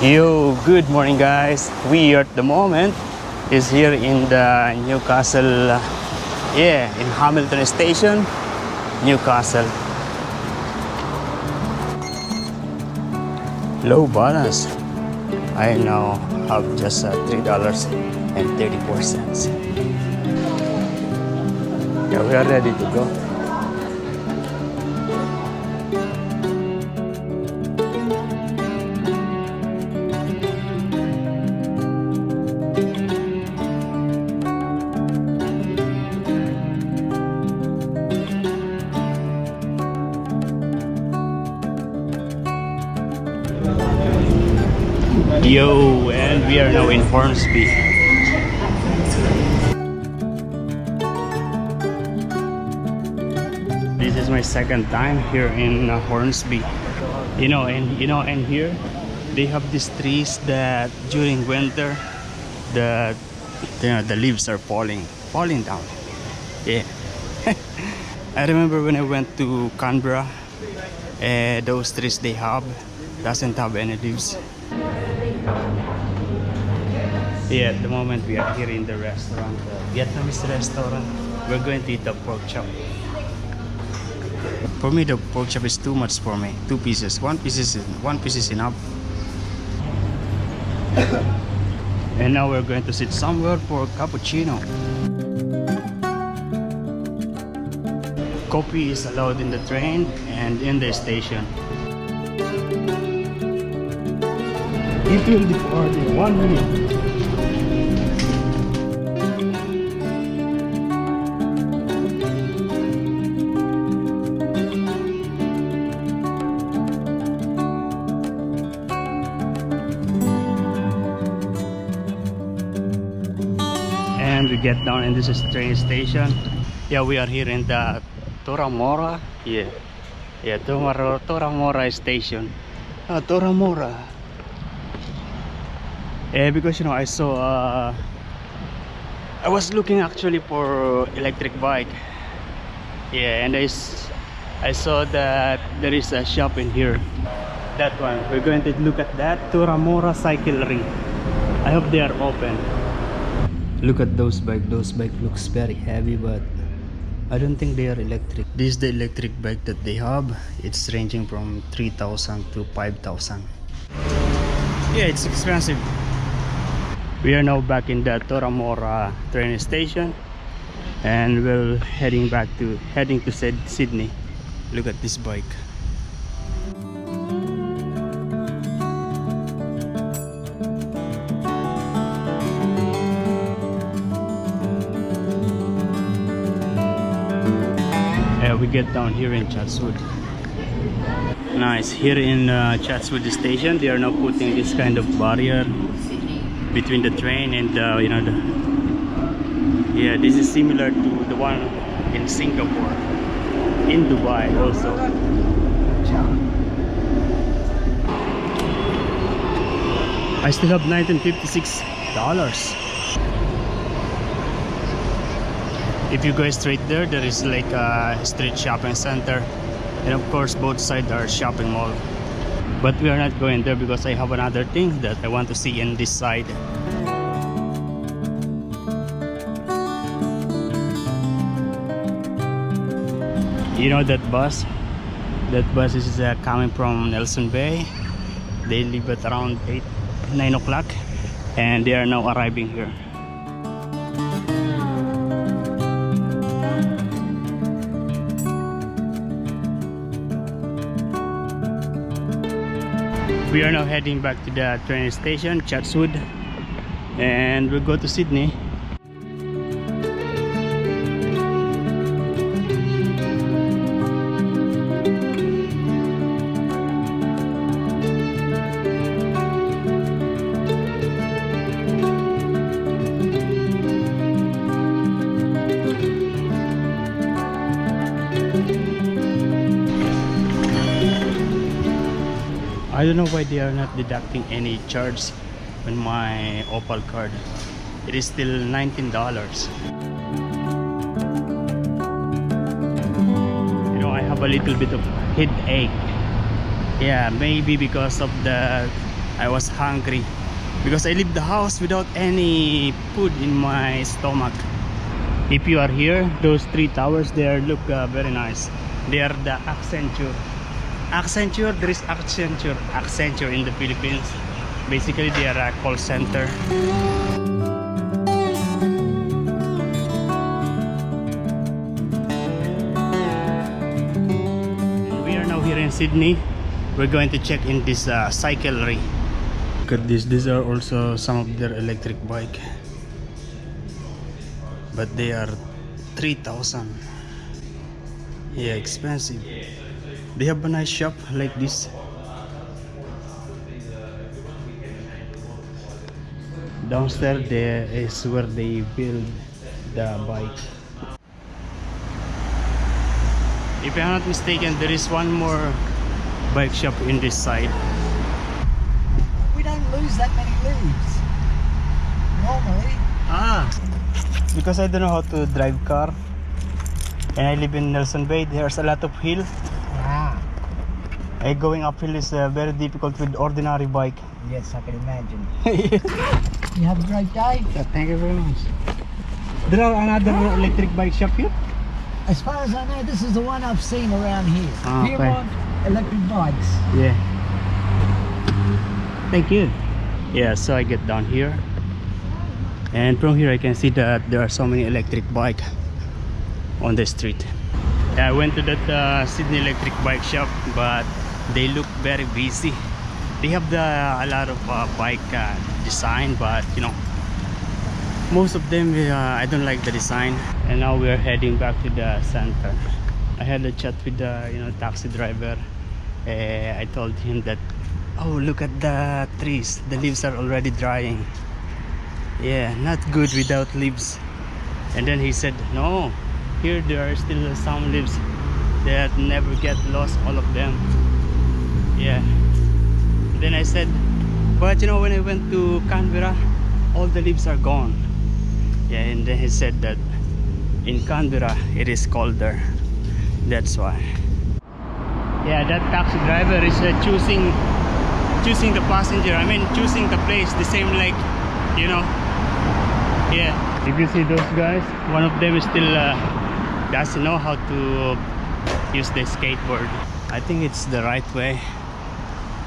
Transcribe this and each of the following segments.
Yo, good morning guys. We at the moment is here in the Newcastle, in Hamilton Station, Newcastle. Low balance. I now have just $3.34. Yeah, we are ready to go. Yo, and we are now in Hornsby. This is my second time here in Hornsby. And here they have these trees that during winter the leaves are falling down. Yeah. I remember when I went to Canberra, those trees they have doesn't have any leaves. Yeah, at the moment we are here in the restaurant, Vietnamese restaurant. We're going to eat the pork chop. For me, the pork chop is too much for me. 2 pieces. One piece is enough. And now we're going to sit somewhere for cappuccino. Coffee is allowed in the train and in the station. If you'll depart in 1 minute. And we get down, and this is train station. Yeah, we are here in the Toramora. Toramora station. Toramora. Because I saw I was looking actually for electric bike. Yeah, and I saw that there is a shop in here. That one. We're going to look at that. Toramora Cyclery. I hope they are open. Look at those bikes. Those bikes looks very heavy, but I don't think they are electric. This is the electric bike that they have. It's ranging from 3,000 to 5,000. Yeah, it's expensive. We are now back in the Toramora train station, and we're heading to Sydney. Look at this bike. We get down here in Chatswood. Nice. Here in Chatswood station, they are now putting this kind of barrier between the train and yeah, this is similar to the one in Singapore, in Dubai also. I still have $19.56. If you go straight there is like a street shopping center, and of course both sides are shopping mall. But we are not going there because I have another thing that I want to see in this side. You know that bus? That bus is coming from Nelson Bay. They leave at around 9 o'clock, and they are now arriving here. We are now heading back to the train station, Chatswood, and we'll go to Sydney. I don't know why they are not deducting any charge on my Opal card. It is still $19. I have a little bit of headache. Yeah, maybe because of the I was hungry because I leave the house without any food in my stomach. If you are here, those three towers there look very nice. They are the Accenture. Accenture, there is Accenture in the Philippines. Basically, they are a call center. We are now here in Sydney. We're going to check in this cyclery. Look at this. These are also some of their electric bike, but they are 3,000. Yeah, expensive. They have a nice shop like this. Downstairs there is where they build the bike. If I'm not mistaken, there is one more bike shop in this side. We don't lose that many leaves normally. Because I don't know how to drive car, and I live in Nelson Bay. There's a lot of hill. Going uphill is very difficult with ordinary bike. Yes, I can imagine. You have a great day. Thank you very much. There are another electric bike shop here? As far as I know, this is the one I've seen around here. Okay. Piermont electric bikes. Yeah. Thank you. Yeah, so I get down here, and from here I can see that there are so many electric bike on the street. Yeah, I went to that Sydney electric bike shop, but they look very busy. They have a lot of bike design, but you know, most of them I don't like the design. And now we are heading back to the center. I had a chat with the taxi driver. I told him that, oh, look at the trees, the leaves are already drying. Yeah, not good without leaves. And then he said, no, here there are still some leaves that never get lost, all of them. Yeah. Then I said, but you know, when I went to Canberra, all the leaves are gone. Yeah, and then he said that in Canberra it is colder, that's why. Yeah, that taxi driver is choosing the passenger, I mean choosing the place, the same like, you know. Yeah, if you see those guys, one of them is still doesn't know how to use the skateboard. I think it's the right way.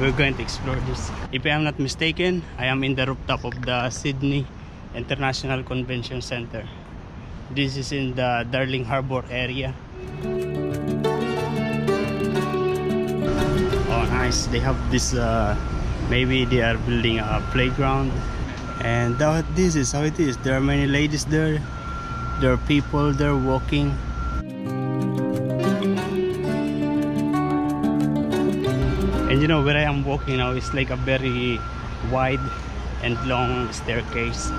We're going to explore this. If I am not mistaken, I am in the rooftop of the Sydney International Convention Center. This is in the Darling Harbour area. Oh nice, they have this maybe they are building a playground, and this is how it is. There are many ladies there, there are people there walking. And you know, where I am walking now is like a very wide and long staircase.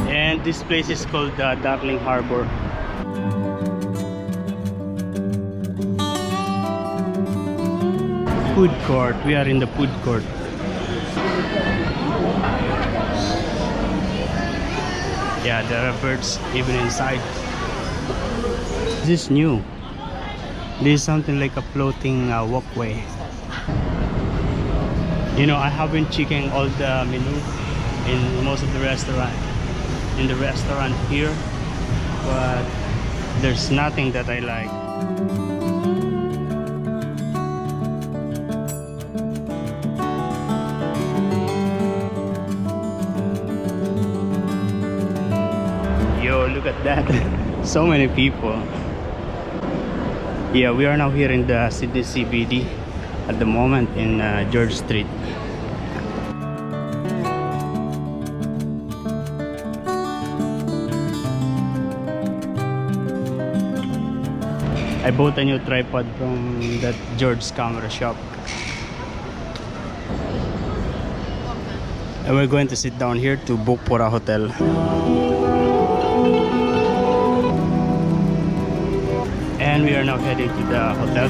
And this place is called Darling Harbour. Food court. We are in the food court. Yeah, there are birds even inside. This is new. This is something like a floating walkway. You know, I haven't checked all the menu in most of the restaurant. In the restaurant here, but there's nothing that I like. Yo, look at that. So many people. Yeah, we are now here in the Sydney CBD at the moment in George Street. I bought a new tripod from that George's camera shop. And we're going to sit down here to book for a hotel. And we are now heading to the hotel.